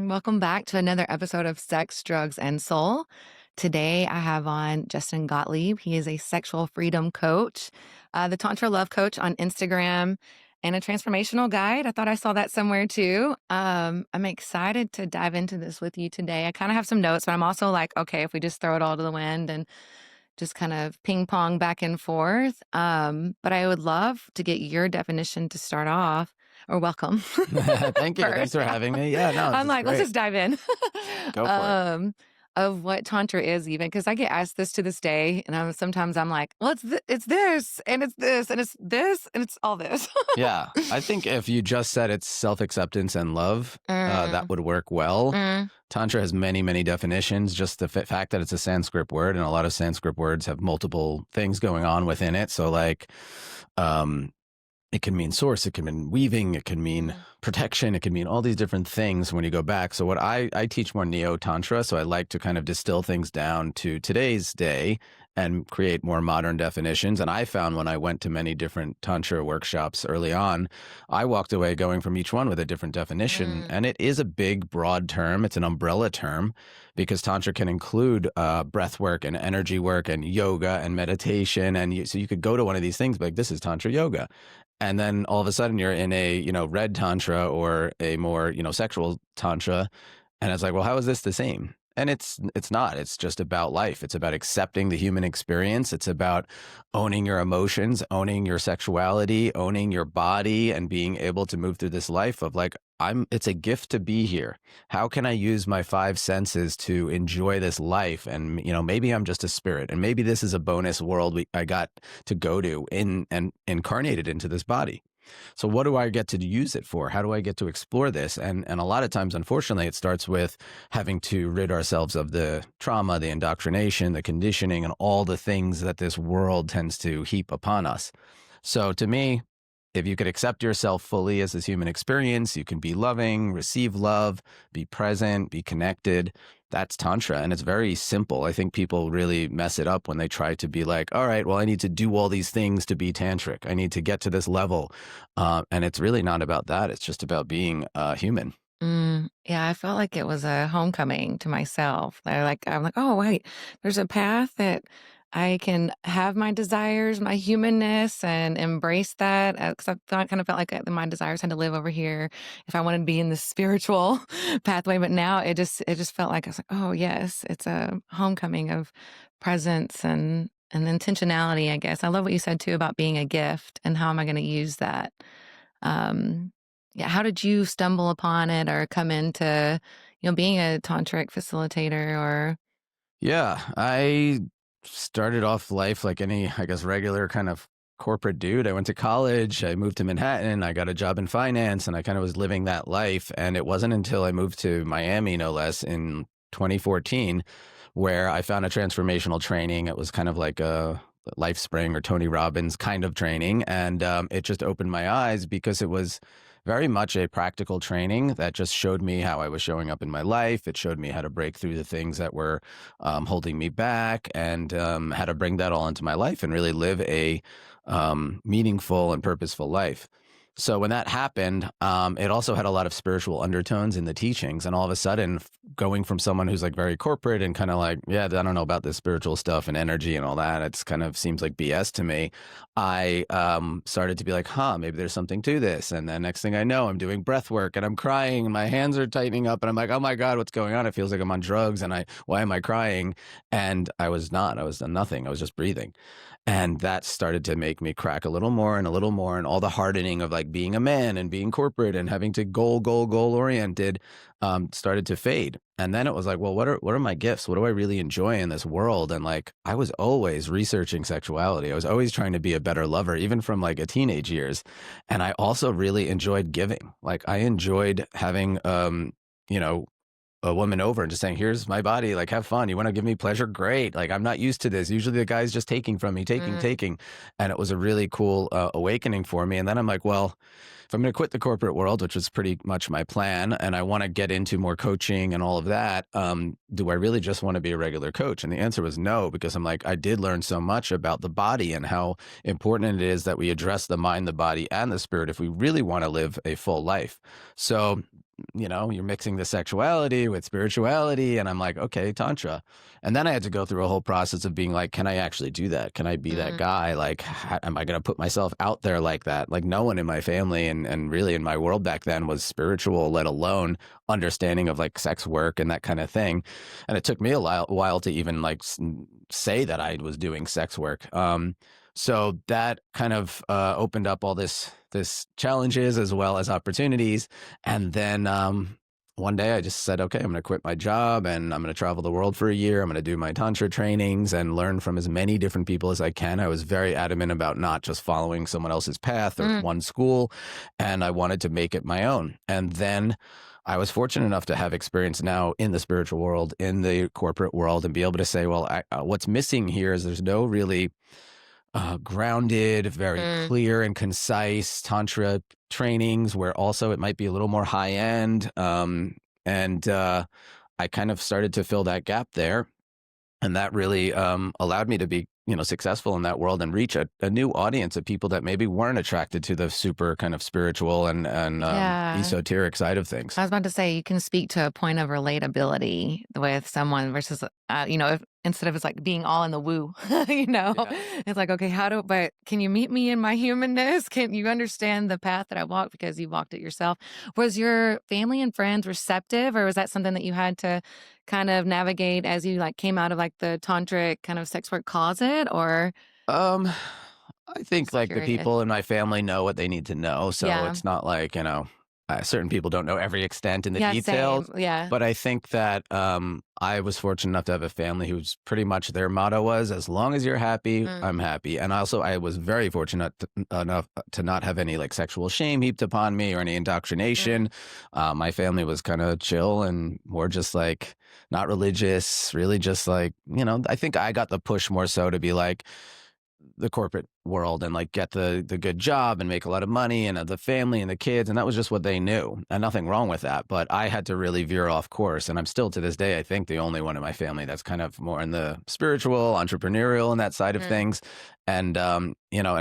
Welcome back to another episode of Sex, Drugs, and Soul. Today, I have on Justin Gottlieb. He is a sexual freedom coach, the Tantra love coach on Instagram, and a transformational guide. I thought I saw that somewhere too. I'm excited to dive into this with you today. I kind of have some notes, but I'm also like, okay, if we just throw it all to the wind and just kind of ping pong back and forth. But I would love to get your definition to start off, or welcome. Thank you. Thanks First. for having me. Yeah, no, I'm this is like, let's great. just dive in. Go for it. Of what Tantra is, even because I get asked this to this day, and sometimes I'm like, well, it's this, and it's this, and it's this, and it's all this. Yeah, I think if you just said it's self-acceptance and love, Mm, that would work well. mm, Tantra has many, many definitions. Just the fact that it's a Sanskrit word, and a lot of Sanskrit words have multiple things going on within it. So like, it can mean source, it can mean weaving, it can mean protection, it can mean all these different things when you go back. So what I teach more neo-tantra, so I like to kind of distill things down to today's day and create more modern definitions. And I found when I went to many different tantra workshops early on, I walked away going from each one with a different definition. And it is a big, broad term. It's an umbrella term because tantra can include breath work and energy work and yoga and meditation. And so you could go to one of these things, like, this is tantra yoga. And then all of a sudden you're in a, red tantra or a more, sexual tantra. And it's like, well, how is this the same? And it's not. It's just about life. It's about accepting the human experience. It's about owning your emotions, owning your sexuality, owning your body, and being able to move through this life of like, it's a gift to be here. How can I use my five senses to enjoy this life? And, maybe I'm just a spirit, and maybe this is a bonus world I got to go to and incarnated into this body. So what do I get to use it for? How do I get to explore this? And a lot of times, unfortunately, it starts with having to rid ourselves of the trauma, the indoctrination, the conditioning, and all the things that this world tends to heap upon us. So to me, if you could accept yourself fully as this human experience, you can be loving, receive love, be present, be connected. That's Tantra. And it's very simple. I think people really mess it up when they try to be like, all right, well, I need to do all these things to be Tantric. I need to get to this level. And it's really not about that. It's just about being human. yeah, I felt like it was a homecoming to myself. I'm like, oh, wait, there's a path that I can have my desires, my humanness, and embrace that. Because I kind of felt like my desires had to live over here if I wanted to be in this spiritual pathway. But now it just felt like I was like, oh yes, it's a homecoming of presence and intentionality. I guess I love what you said too about being a gift and how am I going to use that. Yeah, how did you stumble upon it or come into being a tantric facilitator or? Yeah, I started off life like any, I guess, regular kind of corporate dude. I went to college, I moved to Manhattan, I got a job in finance, and I kind of was living that life. And it wasn't until I moved to Miami, no less, in 2014, where I found a transformational training. It was kind of like a LifeSpring or Tony Robbins kind of training. And it just opened my eyes because it was very much a practical training that just showed me how I was showing up in my life. It showed me how to break through the things that were holding me back and how to bring that all into my life and really live a meaningful and purposeful life. So when that happened, it also had a lot of spiritual undertones in the teachings. And all of a sudden, going from someone who's like very corporate and kind of like, yeah, I don't know about this spiritual stuff and energy and all that, it's kind of seems like BS to me. I started to be like, maybe there's something to this. And then next thing I know, I'm doing breath work and I'm crying and my hands are tightening up and I'm like, oh my God, what's going on? It feels like I'm on drugs and why am I crying? And I was not. I was nothing. I was just breathing. And that started to make me crack a little more, and all the hardening of like being a man and being corporate and having to goal oriented started to fade. And then it was like, well, what are my gifts? What do I really enjoy in this world? And like, I was always researching sexuality. I was always trying to be a better lover, even from like a teenage years. And I also really enjoyed giving. Like I enjoyed having, a woman over and just saying, here's my body, like, have fun. You want to give me pleasure? Great. Like, I'm not used to this. Usually the guy's just taking from me, taking. And it was a really cool awakening for me. And then I'm like, well, if I'm going to quit the corporate world, which was pretty much my plan, and I want to get into more coaching and all of that, do I really just want to be a regular coach? And the answer was no, because I'm like, I did learn so much about the body and how important it is that we address the mind, the body, and the spirit if we really want to live a full life. So you're mixing the sexuality with spirituality. And I'm like, okay, Tantra. And then I had to go through a whole process of being like, can I actually do that? Can I be that Mm, guy? Like, am I going to put myself out there like that? Like, no one in my family and really in my world back then was spiritual, let alone understanding of like sex work and that kind of thing. And it took me a while to even like say that I was doing sex work. So that kind of opened up all this challenges as well as opportunities. And then one day I just said, okay, I'm going to quit my job and I'm going to travel the world for a year. I'm going to do my Tantra trainings and learn from as many different people as I can. I was very adamant about not just following someone else's path or mm, one school, and I wanted to make it my own. And then I was fortunate enough to have experience now in the spiritual world, in the corporate world, and be able to say, well, what's missing here is there's no really grounded, very mm. clear and concise Tantra trainings where also it might be a little more high end. And I kind of started to fill that gap there. And that really allowed me to be, successful in that world and reach a new audience of people that maybe weren't attracted to the super kind of spiritual and Yeah. esoteric side of things. I was about to say you can speak to a point of relatability with someone versus, if, instead of it's like being all in the woo, Yeah. it's like, okay, but can you meet me in my humanness? Can you understand the path that I walked because you walked it yourself? Was your family and friends receptive, or was that something that you had to kind of navigate as you like came out of like the tantric kind of sex work closet, or Um, I think just like the curious? people in my family know what they need to know, so Yeah. it's not like certain people don't know every extent in the Yeah, same. details. Yeah. But I think that I was fortunate enough to have a family who's pretty much their motto was, "As long as you're happy, Mm, I'm happy." And also, I was very fortunate enough to not have any like sexual shame heaped upon me or any mm, indoctrination. My family was kind of chill and more just like not religious, really just like I think I got the push more so to be like the corporate world and like get the good job and make a lot of money and the family and the kids, and that was just what they knew, and nothing wrong with that. But I had to really veer off course, and I'm still to this day I think the only one in my family that's kind of more in the spiritual, entrepreneurial, and that side of mm. things. And and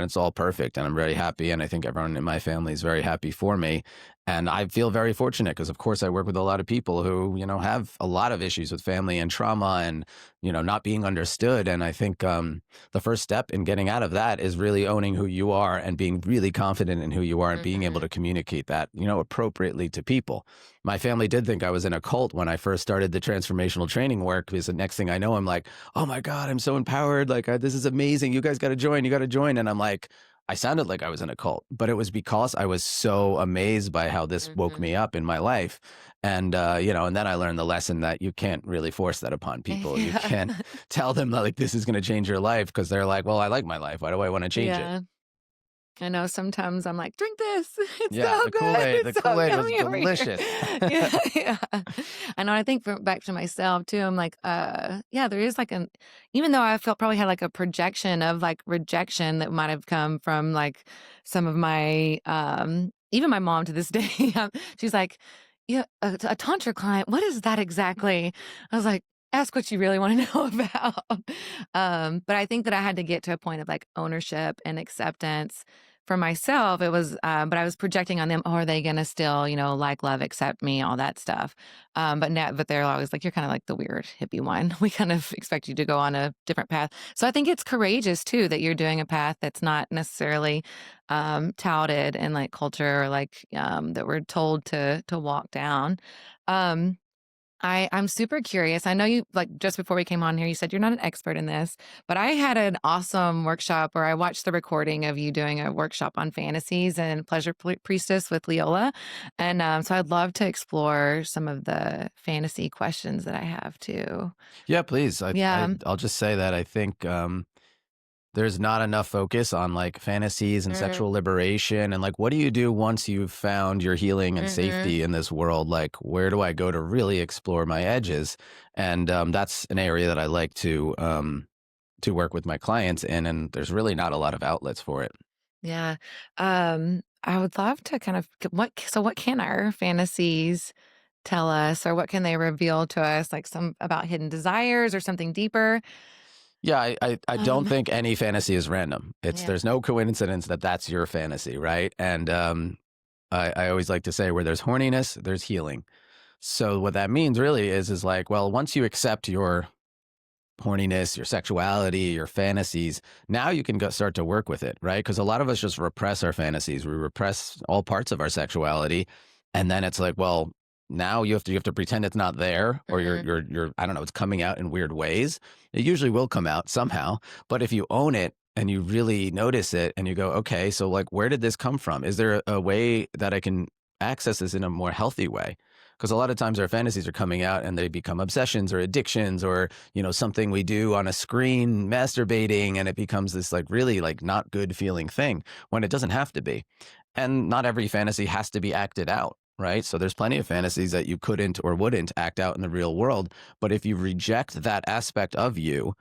it's all perfect, and I'm very happy, and I think everyone in my family is very happy for me. And I feel very fortunate because of course I work with a lot of people who have a lot of issues with family and trauma and not being understood. And I think the first step in getting out of that is really owning who you are and being really confident in who you are and being able Mhm. to communicate that, appropriately to people. My family did think I was in a cult when I first started the transformational training work because the next thing I know, I'm like, oh my God, I'm so empowered. Like, this is amazing. You guys got to join. You got to join. And I'm like, I sounded like I was in a cult, but it was because I was so amazed by how this woke Mhm. me up in my life. And, and then I learned the lesson that you can't really force that upon people. You Yeah. can't tell them that like this is going to change your life because they're like, well, I like my life. Why do I want to change it? Yeah. I know sometimes I'm like, "Drink this. It's Yeah, so the good. Kool-Aid, the It's so Kool-Aid was yummy over here." delicious. Yeah, yeah. I know, I think for back to myself too, I'm like, yeah, there is like an even though I felt probably had like a projection of like rejection that might have come from like some of my, even my mom to this day, she's like, "Yeah, a tantra client, what is that exactly?" I was like, "Ask what you really wanna know about." But I think that I had to get to a point of like ownership and acceptance for myself. It was, but I was projecting on them, "Oh, are they gonna still, like, love, accept me," all that stuff. But they're always like, "You're kinda like the weird hippie one. We kind of expect you to go on a different path." So I think it's courageous too that you're doing a path that's not necessarily, touted in, like, culture or, like, that we're told to walk down. Um I'm super curious. I know you like just before we came on here, you said you're not an expert in this, but I had an awesome workshop or I watched the recording of you doing a workshop on fantasies and pleasure priestess with Leola. And so I'd love to explore some of the fantasy questions that I have too. Yeah, please. Yeah. I'll just say that I think there's not enough focus on like fantasies and Mm, sexual liberation and like what do you do once you've found your healing and hmm. safety in this world? Like where do I go to really explore my edges? And that's an area that I like to work with my clients in, and there's really not a lot of outlets for it. Yeah. I would love to kind of what can our fantasies tell us or what can they reveal to us like some about hidden desires or something deeper? Yeah, I don't Um, think any fantasy is random. It's yeah. there's no coincidence that that's your fantasy, right? And I always like to say where there's horniness, there's healing. So what that means really is like, well, once you accept your horniness, your sexuality, your fantasies, now you can go start to work with it, right? Because a lot of us just repress our fantasies. We repress all parts of our sexuality. And then it's like, well, now you have to pretend it's not there, or Mhm. you're I don't know, it's coming out in weird ways. It usually will come out somehow. But if you own it and you really notice it and you go, okay, so like where did this come from? Is there a way that I can access this in a more healthy way? Because a lot of times our fantasies are coming out and they become obsessions or addictions, or something we do on a screen, masturbating, and it becomes this like really like not good feeling thing when it doesn't have to be. And not every fantasy has to be acted out, right? So there's plenty of fantasies that you couldn't or wouldn't act out in the real world. But if you reject that aspect of you,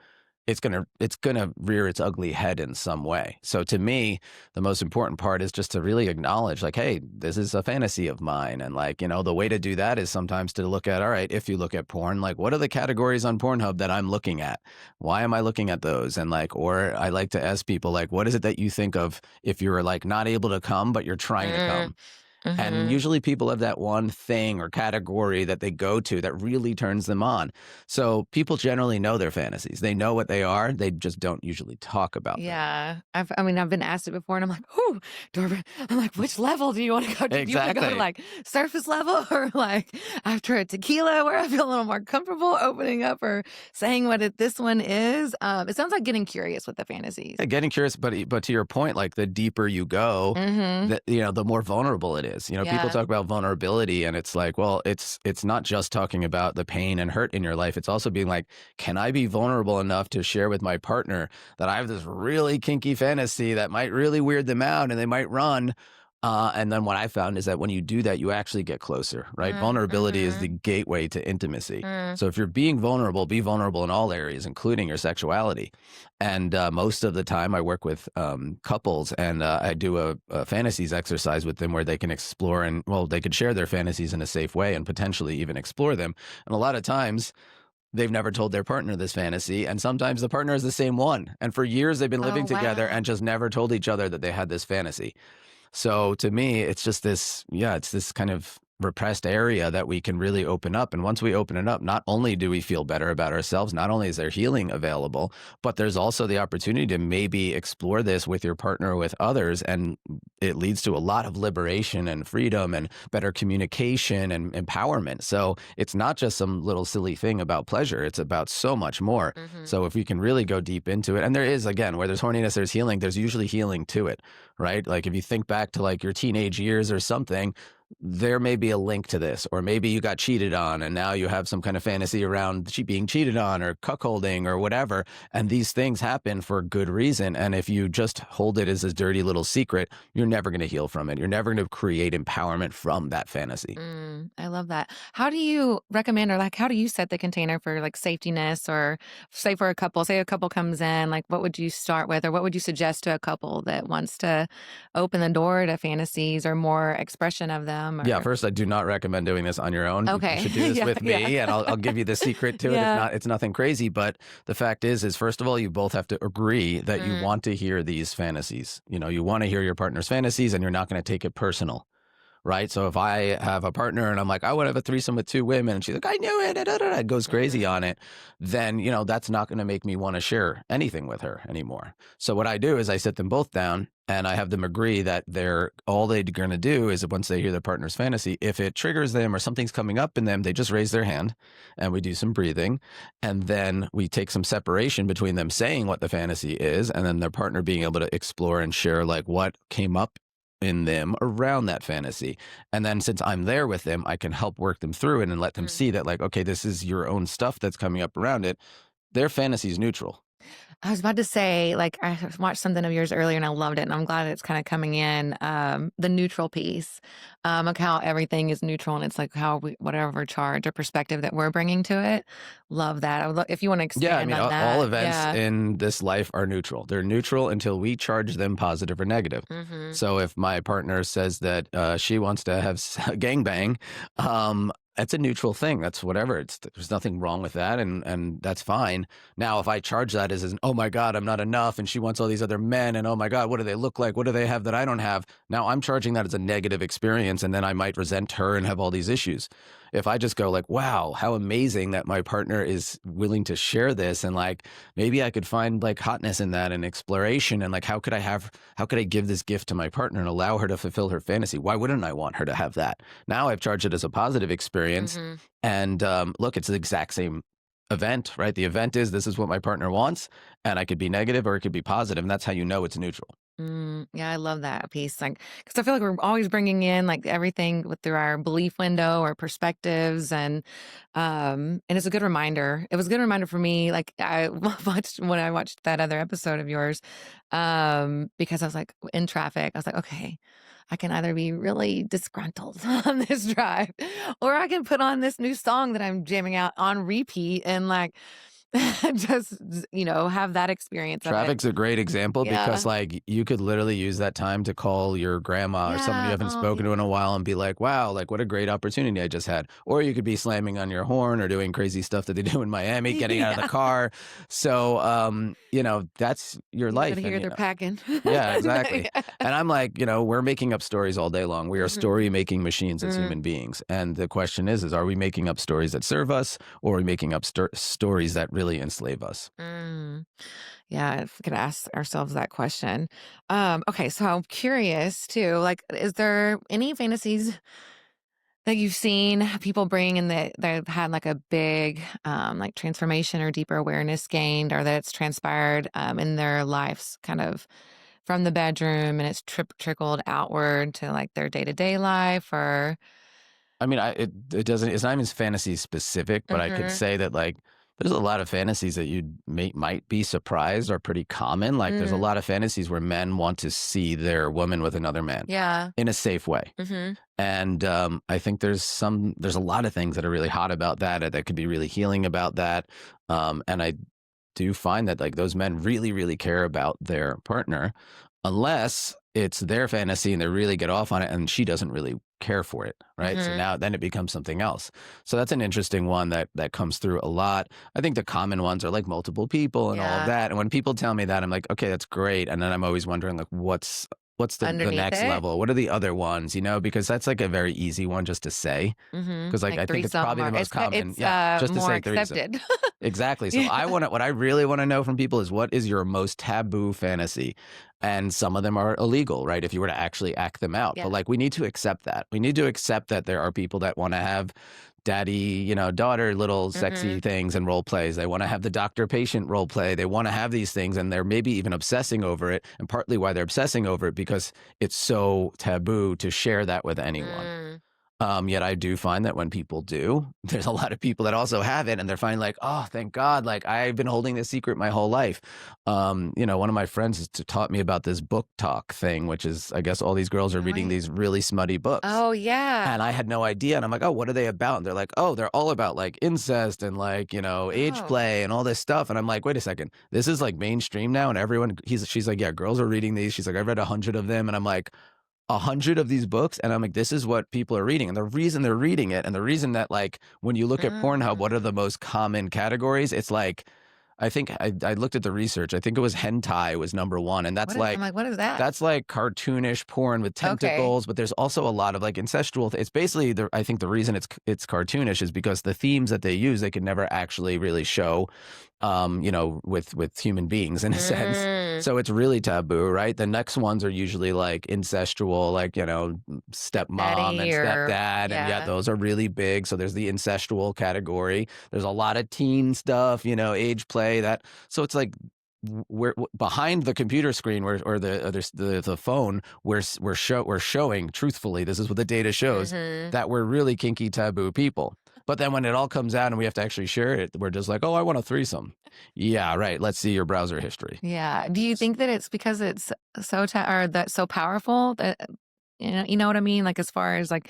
it's gonna rear its ugly head in some way. So to me, the most important part is just to really acknowledge, like, hey, this is a fantasy of mine. And like, the way to do that is sometimes to look at, all right, if you look at porn, like what are the categories on Pornhub that I'm looking at? Why am I looking at those? And like, or I like to ask people, like, what is it that you think of if you're like not able to come, but you're trying to Mm. come? And Mhm. usually people have that one thing or category that they go to that really turns them on. So people generally know their fantasies. They know what they are. They just don't usually talk about them. Yeah. I've been asked it before and I'm like, "Ooh, Dora," I'm like, "Which level do you wanna go to? Do you wanna go to, Exactly. like, surface level or, like, after a tequila where I feel a little more comfortable opening up or saying what this one is?" It sounds like getting curious with the fantasies. Yeah, getting curious, but to your point, like the deeper you go, Mhm. the more vulnerable it is. People Yeah. talk about vulnerability, and it's like, well, it's not just talking about the pain and hurt in your life. It's also being like, can I be vulnerable enough to share with my partner that I have this really kinky fantasy that might really weird them out, and they might run. And then what I found is that when you do that, you actually get closer, right? Vulnerability is the Mhm. gateway to intimacy. Mm. So if you're being vulnerable, be vulnerable in all areas, including your sexuality. And most of the time, I work with couples, and I do a fantasies exercise with them where they can explore and, well, they could share their fantasies in a safe way and potentially even explore them. And a lot of times, they've never told their partner this fantasy, and sometimes the partner is the same one. And for years, they've been Oh, living together wow. and just never told each other that they had this fantasy. So to me, it's just this, yeah, it's this kind of repressed area that we can really open up. And once we open it up, not only do we feel better about ourselves, not only is there healing available, but there's also the opportunity to maybe explore this with your partner or with others. And it leads to a lot of liberation and freedom and better communication and empowerment. So it's not just some little silly thing about pleasure, it's about so much more. Mhm. So if we can really go deep into it, and there is, again, where there's horniness, there's healing, there's usually healing to it, right? Like if you think back to like your teenage years or something, there may be a link to this, or maybe you got cheated on and now you have some kind of fantasy around being cheated on or cuckolding or whatever. And these things happen for good reason. And if you just hold it as a dirty little secret, you're never going to heal from it. You're never going to create empowerment from that fantasy. I love that. How do you recommend or like how do you set the container for like safetiness or say for a couple, say a couple comes in, like what would you start with or what would you suggest to a couple that wants to open the door to fantasies or more expression of them Yeah, or first, I do not recommend doing this on your own. You okay. should do this Yeah, with yeah. me, and I'll give you the secret to it. It's Yeah. not it's nothing crazy, but the fact is first of all, you both have to agree that you Mm, want to hear these fantasies. You want to hear your partner's fantasies, and you're not going to take it personal, right? So if I have a partner and I'm like, I want to have a threesome with two women, and she's like, I knew it, da, da, da, da, goes crazy mhm, on it, then, that's not going to make me want to share anything with her anymore. So what I do is I sit them both down and I have them agree that all they're going to do is once they hear their partner's fantasy, if it triggers them or something's coming up in them, they just raise their hand and we do some breathing. And then we take some separation between them saying what the fantasy is and then their partner being able to explore and share like what came up in them around that fantasy. And then since I'm there with them, I can help work them through it and let them mm. see that like, okay, this is your own stuff that's coming up around it. Their fantasy is neutral. I was about to say, like, I watched something of yours earlier and I loved it, and I'm glad it's kinda coming in, the neutral piece, like how everything is neutral and it's like how we whatever charge or perspective that we're bringing to it. Love that. I would lo if you wanna Yeah, I expand mean, on all that. events Yeah. in this life are neutral. They're neutral until we charge them positive or negative. Mhm. So if my partner says that she wants to have gangbang, It's a neutral thing. That's whatever. There's nothing wrong with that, and that's fine. Now, if I charge that as an, oh my God, I'm not enough, and she wants all these other men, and oh my God, what do they look like? What do they have that I don't have? Now I'm charging that as a negative experience, and then I might resent her and have all these issues. If I just go like, wow, how amazing that my partner is willing to share this, and like maybe I could find like hotness in that and exploration, and like how could I give this gift to my partner and allow her to fulfill her fantasy? Why wouldn't I want her to have that? Now I've charged it as a positive experience. Mhm. And look, it's the exact same event, right? The event is this is what my partner wants, and I could be negative or it could be positive, and that's how you know it's neutral. Yeah, I love that piece. Like, because I feel like we're always bringing in like everything through our belief window or perspectives, and it's a good reminder. It was a good reminder for me. Like I watched when I watched that other episode of yours, because I was like in traffic. I was like, okay, I can either be really disgruntled on this drive, or I can put on this new song that I'm jamming out on repeat and like just have that experience of it. Traffic's a great example Yeah. because, like, you could literally use that time to call your grandma or someone you Yeah. haven't Oh, spoken to in yeah. a while and be like, "Wow, like, what a great opportunity I just had." Or you could be slamming on your horn or doing crazy stuff that they do in Miami, getting out of the Yeah. car. So, that's your You gotta life, hear and, they're packing. yeah, exactly. Yeah. And I'm like, we're making up stories all day long. We are Mhm. story making machines as Mm, human beings. And the question is are we making up stories that serve us, or are we making up stories that really enslave us? mm. Yeah, if we could ask ourselves that question. Okay, so I'm curious too, like, is there any fantasies that you've seen people bring and that have had like a big like transformation or deeper awareness gained or that it's transpired in their lives kind of from the bedroom and it's trickled outward to like their day-to-day life or I mean, it doesn't. It's not even fantasy specific, but I could Mhm. say that like there's a lot of fantasies that you might be surprised are pretty common. Like there's a Mm, lot of fantasies where men want to see their woman with another man yeah. in a safe way, Mhm. and I think there's a lot of things that are really hot about that, that could be really healing about that, and I do find that like those men really really care about their partner, unless it's their fantasy and they really get off on it and she doesn't really care for it, right? So Mhm. now then it becomes something else. So that's an interesting one that comes through a lot. I think the common ones are like multiple people and all of Yeah. that. And when people tell me that, I'm like, okay, that's great. And then I'm always wondering like what's the Underneath next it. level? What are the other ones? Because that's like a very easy one just to say. Mhm. Because like Like I think it's threesome probably or the most common. it's Yeah, just to more say threesome. accepted. Exactly. So Yeah. what I really want to know from people is what is your most taboo fantasy? And some of them are illegal, right? If you were to actually act them out. But Yeah. like we need to accept that. We need to accept that there are people that want to have daddy, daughter little sexy Mhm. things and role plays. They want to have the doctor patient role play. They want to have these things and they're maybe even obsessing over it. And partly why they're obsessing over it because it's so taboo to share that with anyone. Mm. Yet I do find that when people do, there's a lot of people that also have it and they're finally like, oh, thank God. Like I've been holding this secret my whole life. One of my friends taught me about this book talk thing, which is, I guess all these girls are Oh, reading wait. these really smutty books. Oh, yeah. And I had no idea. And I'm like, oh, what are they about? And they're like, oh, they're all about like incest and like, age Oh. play and all this stuff. And I'm like, wait a second. This is like mainstream now. And she's like, yeah, girls are reading these. She's like, I've read 100 of them. And I'm like, 100 of these books, and I'm like, this is what people are reading. And the reason they're reading it, and the reason that like when you look at Pornhub, what are the Mm. most common categories? It's like I think I looked at the research. I think it was hentai was number one, and I'm like, "What is that?" that's like cartoonish porn with Okay. tentacles, but there's also a lot of like incestual. It's basically I think the reason it's cartoonish is because the themes that they use they could never actually really show, with human beings in a sense. Mm. So it's really taboo, right? The next ones are usually like incestual, like stepmom and Daddy or stepdad, and yeah, yeah. those are really big. So there's the incestual category. There's a lot of teen stuff, age play that. So it's like we're behind the computer screen or the phone we're showing truthfully this is what the data shows Mhm. that we're really kinky taboo people, but then when it all comes out and we have to actually share it we're just like, oh, I want a threesome. Yeah, right, let's see your browser history. Yeah. Do you think that it's because it's so or that so powerful that You know what I mean? Like, as far as, like,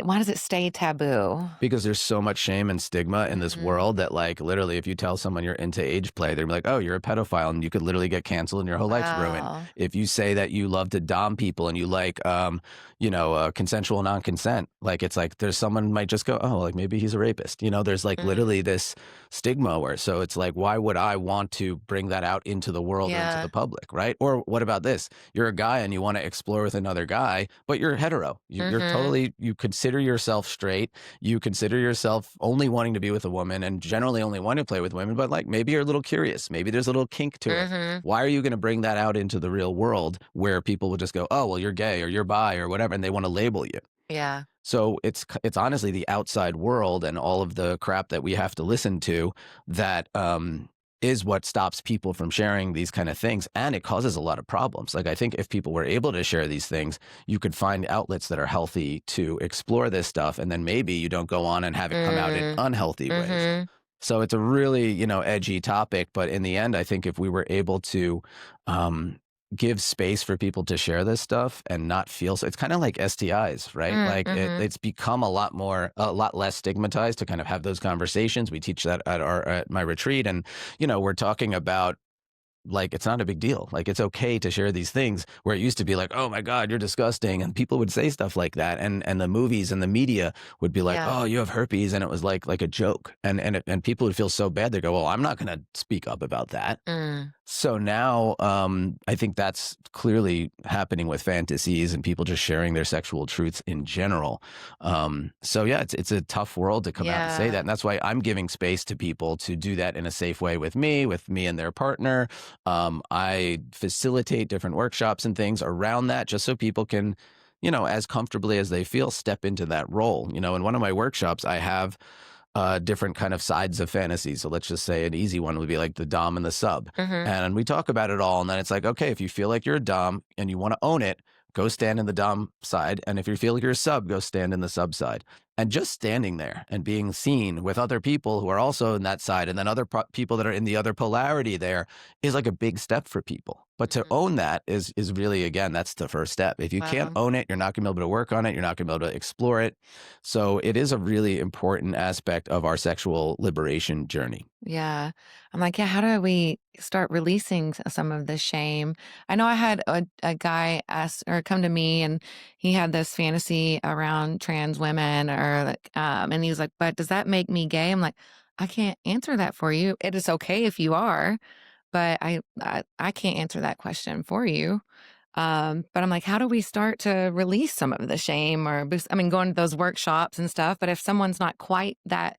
why does it stay taboo? Because there's so much shame and stigma in this Mhm. world that, like, literally, if you tell someone you're into age play, they're like, "Oh, you're a pedophile," and you could literally get canceled and your whole life's ruined. Wow. If you say that you love to dom people and you like, consensual non-consent, like, it's like there's someone might just go, "Oh, like, maybe he's a rapist." There's, like, Mhm. literally this stigma where so it's like, why would I want to bring that out into the world or into the Yeah. public, right? Or what about this? You're a guy and you wanna explore with another guy, but you're hetero. You're Mhm. totally you consider yourself straight, you consider yourself only wanting to be with a woman and generally only want to play with women, but like maybe you're a little curious. Maybe there's a little kink to it. Mhm. Why are you going to bring that out into the real world where people will just go, oh, well, you're gay or you're bi or whatever, and they want to label you? Yeah. So it's honestly the outside world and all of the crap that we have to listen to that is what stops people from sharing these kind of things, and it causes a lot of problems. Like I think if people were able to share these things, you could find outlets that are healthy to explore this stuff, and then maybe you don't go on and have it come out in Mm. unhealthy ways. Mhm. So it's a really, edgy topic, but in the end, I think if we were able to um, give space for people to share this stuff and not feel so, it's kind of like STIs, right? Like Mhm. it's become a lot less stigmatized to kind of have those conversations. We teach that at my retreat, and we're talking about like it's not a big deal. Like it's okay to share these things where it used to be like, "Oh my god, you're disgusting." And people would say stuff like that and the movies and the media would be like, Yeah. "Oh, you have herpes." And it was like a joke. And people would feel so bad. They go, "Well, I'm not going to speak up about that." Mm. So now, I think that's clearly happening with fantasies and people just sharing their sexual truths in general. So yeah, it's a tough world to come out and say that, Yeah. and that's why I'm giving space to people to do that in a safe way with me and their partner. I facilitate different workshops and things around that, just so people can, as comfortably as they feel, step into that role. In one of my workshops, I have different kind of sides of fantasy. So let's just say an easy one would be like the dom and the sub. Mhm. And we talk about it all. And then it's like, okay, if you feel like you're a dom and you want to own it, go stand in the dom side. And if you feel like you're a sub, go stand in the sub side. And just standing there and being seen with other people who are also in that side and then other people that are in the other polarity there is like a big step for people. But to Mhm. own that is really, again, that's the first step. If you can't Wow. own it, you're not going to be able to work on it. You're not going to be able to explore it. So it is a really important aspect of our sexual liberation journey. Yeah. I'm like, yeah, how do we start releasing some of the shame? I know I had a guy ask or come to me and he had this fantasy around trans women or like, and he was like, but does that make me gay? I'm like, I can't answer that for you. It is okay if you are, but I can't answer that question for you. But I'm like, how do we start to release some of the shame or boost? I mean, going to those workshops and stuff. But if someone's not quite that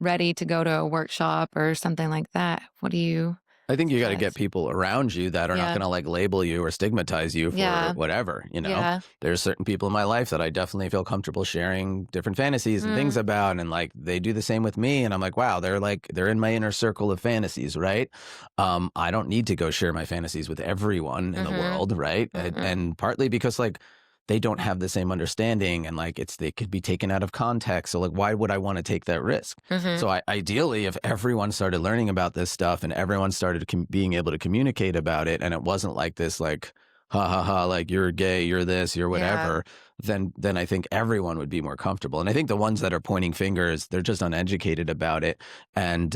ready to go to a workshop or something like that, what do you I think you got to get suggest? people around you that are not Yeah. going to like label you or stigmatize you for Yeah. whatever. Yeah. There's certain people in my life that I definitely feel comfortable sharing different fantasies and things Mm, about, and like they do the same with me. And I'm like, wow, they're in my inner circle of fantasies, right? I don't need to go share my fantasies with everyone in the mhm. world, right? Mm-mm. And partly because like they don't have the same understanding and like they could be taken out of context. So like, why would I want to take that risk? Mhm. So ideally, if everyone started learning about this stuff and everyone started being able to communicate about it, and it wasn't like this, like, ha ha ha, like you're gay, you're this, you're Yeah. whatever, then I think everyone would be more comfortable. And I think the ones that are pointing fingers, they're just uneducated about it, and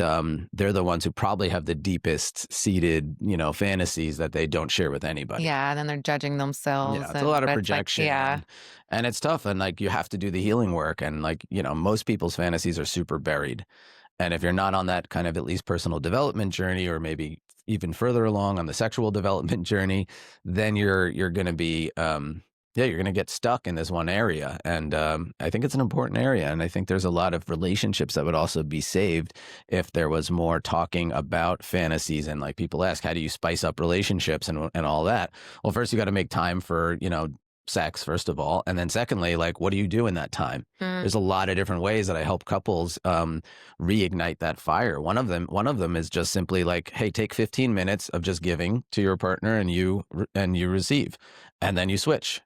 they're the ones who probably have the deepest seated, fantasies that they don't share with anybody. Yeah. Then they're judging Yeah, themselves it's a lot of but it's like, projection yeah. and it's tough and like you have to do the healing work and like, most people's fantasies are super buried. And if you're not on that kind of at least personal development journey or maybe even further along on the sexual development journey, then you're going to be yeah, you're going to get stuck in this one area. And I think it's an important area. And I think there's a lot of relationships that would also be saved if there was more talking about fantasies. And like people ask, how do you spice up relationships and all that? Well, first, you got to make time for, sex, first of all. And then secondly, like, what do you do in that time? Mm, There's a lot of different ways that I help couples reignite that fire. One of them is just simply like, hey, take 15 minutes of just giving to your partner and you receive, and then you switch.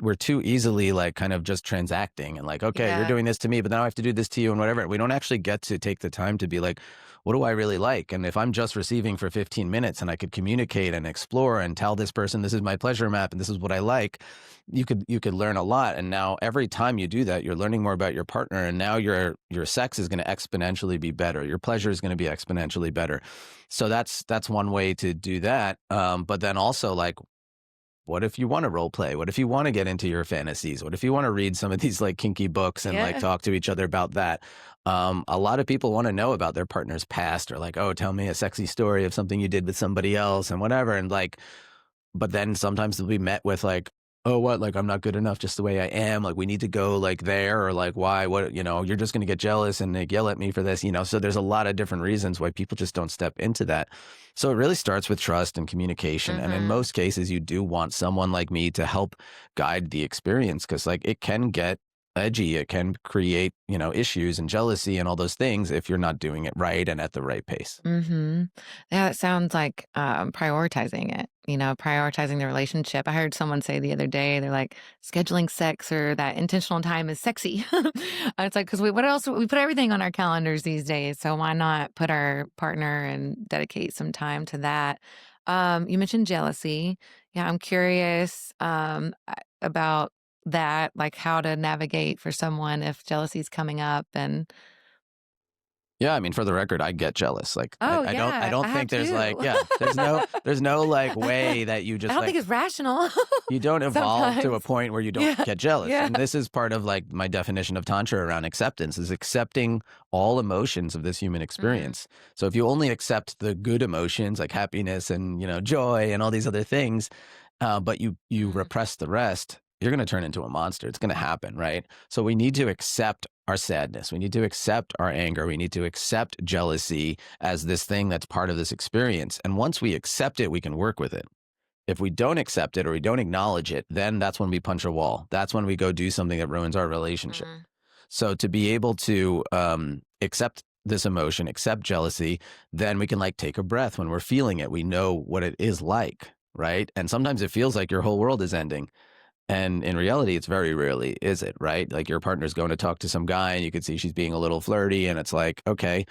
we're too easily like kind of just transacting and like, okay, you're Yeah. doing this to me, but now I have to do this to you and whatever. We don't actually get to take the time to be like, what do I really like? And if I'm just receiving for 15 minutes and I could communicate and explore and tell this person this is my pleasure map and this is what I like, you could learn a lot. And now every time you do that, you're learning more about your partner, and now your sex is going to exponentially be better. Your pleasure is going to be exponentially better. So that's one way to do that. But then also like, what if you want to role play? What if you want to get into your fantasies? What if you want to read some of these like kinky books and like Yeah. talk to each other about that? A lot of people want to know about their partner's past, or like, oh, tell me a sexy story of something you did with somebody else and whatever. And like, but then sometimes they'll be met with like, oh, what? Like, I'm not good enough just the way I am. Like, we need to go like there, or like, why? What? You're just going to get jealous and like yell at me for this. So there's a lot of different reasons why people just don't step into that. So it really starts with trust and communication. And in Mhm. most cases, you do want someone like me to help guide the experience, because like it can get edgy. It can create, issues and jealousy and all those things if you're not doing it right and at the right pace. Mhm. Yeah, it sounds like, prioritizing it, prioritizing the relationship. I heard someone say the other day, they're like, "Scheduling sex or that intentional time is sexy." It's like, 'cause what else we put everything on our calendars these days, so why not put our partner and dedicate some time to that? You mentioned jealousy. Yeah, I'm curious, about that, like, how to navigate for someone if jealousy is coming up and Yeah, I mean, for the record, I get jealous. Like, I, Oh, I don't, I yeah, I don't have think there's like, too. yeah, there's no like way that you I just don't think like it's rational you don't evolve to a sometimes. point where you don't Yeah, get jealous. yeah. And this is part of like my definition of Tantra around acceptance, is accepting all emotions of this human Mm, experience. So if you only accept the good emotions like happiness and, joy and all these other things, but you mm, repress the rest, you're going to turn into a monster. It's going to happen, right? So we need to accept our sadness. We need to accept our anger. We need to accept jealousy as this thing that's part of this experience. And once we accept it, we can work with it. If we don't accept it or we don't acknowledge it, then that's when we punch a wall. That's when we go do something that ruins our relationship. mm, So to be able to accept this emotion, accept jealousy, then we can like take a breath when we're feeling it. We know what it is like, right? And sometimes it feels like your whole world is ending. And in reality, it's very rarely is it, right? Like your partner's going to talk to some guy and you can see she's being a little flirty, and it's like, okay,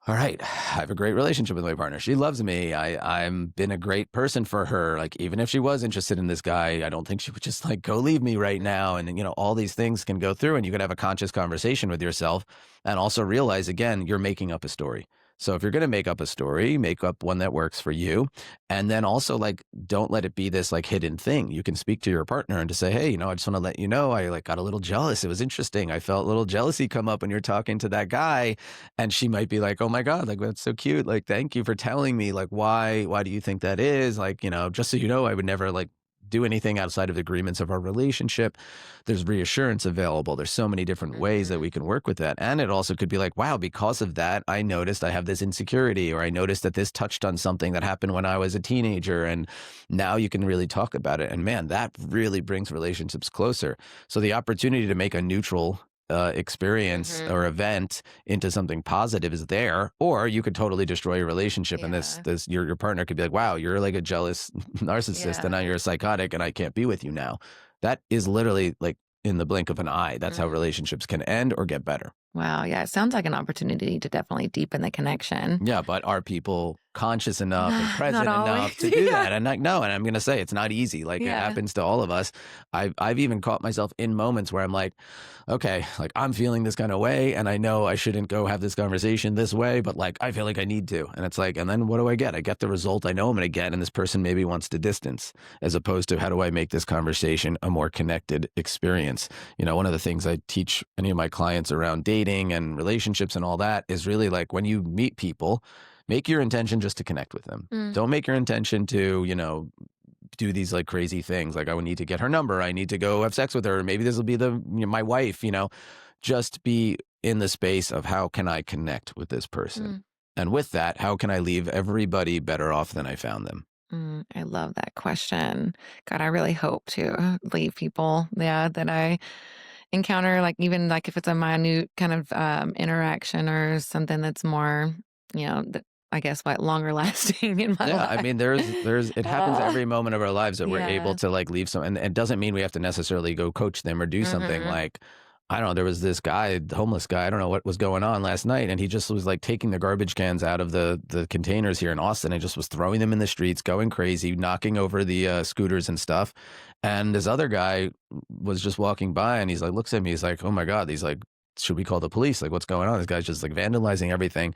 all right, I have a great relationship with my partner. She loves me. I'm been a great person for her. Like, even if she was interested in this guy, I don't think she would just like go leave me right now. And all these things can go through, and you can have a conscious conversation with yourself and also realize, again, you're making up a story. So if you're going to make up a story, make up one that works for you. And then also like, don't let it be this like hidden thing. You can speak to your partner and to say, hey, I just want to let you know, I like got a little jealous. It was interesting. I felt a little jealousy come up when you're talking to that guy. And she might be like, "Oh my God, like that's so cute. Like, thank you for telling me. Like, why do you think that is? Like, just so you know, I would never like do anything outside of the agreements of our relationship." There's reassurance available. There's so many different ways that mhm, we can work with that. And it also could be like, wow, because of that, I noticed I have this insecurity, or I noticed that this touched on something that happened when I was a teenager. And now you can really talk about it. And man, that really brings relationships closer. So the opportunity to make a neutral experience mhm. or event into something positive is there, or you could totally destroy your relationship, and this Yeah, this your partner could be like, wow, you're like a jealous narcissist, and yeah, now you're a psychotic, and I can't be with you now. That is literally like in the blink of an eye. That's how mm. relationships can end or get better. Wow, yeah, it sounds like an opportunity to definitely deepen the connection. Yeah, but are people conscious enough and Not present enough always, to do yeah, that? And like, no, and I'm gonna say it's not easy. Like it yeah, happens to all of us. I've even caught myself in moments where I'm like, okay, like I'm feeling this kind of way, and I know I shouldn't go have this conversation this way, but like I feel like I need to. And it's like, and then what do I get? I get the result I know I'm gonna get, and this person maybe wants to distance, as opposed to how do I make this conversation a more connected experience? One of the things I teach any of my clients around dating and relationships and all that is really like, when you meet people, make your intention just to connect with them. mm, Don't make your intention to, do these like crazy things. Like, I would need to get her number. I need to go have sex with her. Maybe this will be my wife. Just be in the space of, how can I connect with this person? mm, And with that, how can I leave everybody better off than I found them? I love that question. God, I really hope to leave people, yeah, that I encounter, like, even, like, if it's a minute kind of, interaction or something that's more, I guess, what, longer lasting in my Yeah, I life. mean, there's it happens Uh, every moment of our lives that we're able yeah. to, like, leave some and it doesn't mean we have to necessarily go coach them or do something, Mhm. like, I don't know, there was this guy, the homeless guy, I don't know what was going on last night, and he just was, like, taking the garbage cans out of the containers here in Austin and just was throwing them in the streets, going crazy, knocking over the, scooters and stuff, and this other guy was just walking by, and he's like looks at me, he's like, "Oh my god." He's like, "Should we call the police? Like, what's going on? This guy's just, like, vandalizing everything."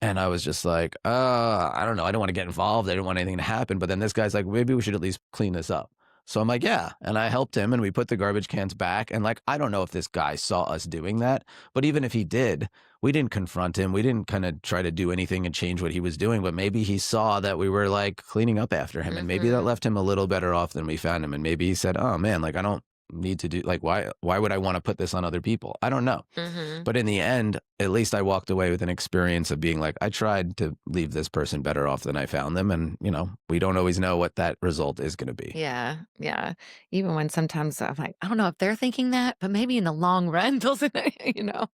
And I was just like, I don't know. I don't want to get involved. I don't want anything to happen." But then this guy's like, maybe we should at least clean this up. So I'm like, yeah. And I helped him and we put the garbage cans back. And like, I don't know if this guy saw us doing that, but even if he did, we didn't confront him. We didn't kind of try to do anything and change what he was doing. But maybe he saw that we were like cleaning up after him. And maybe that Mhm. left him a little better off than we found him. And maybe he said, oh man, like I don't need to do like why would I want to put this on other people? I don't know. Mhm. But in the end, at least I walked away with an experience of being like, I tried to leave this person better off than I found them. And, we don't always know what that result is going to be. Yeah, yeah. Even when sometimes I'm like, "I don't know if they're thinking that, but maybe in the long run, they'll say," you know?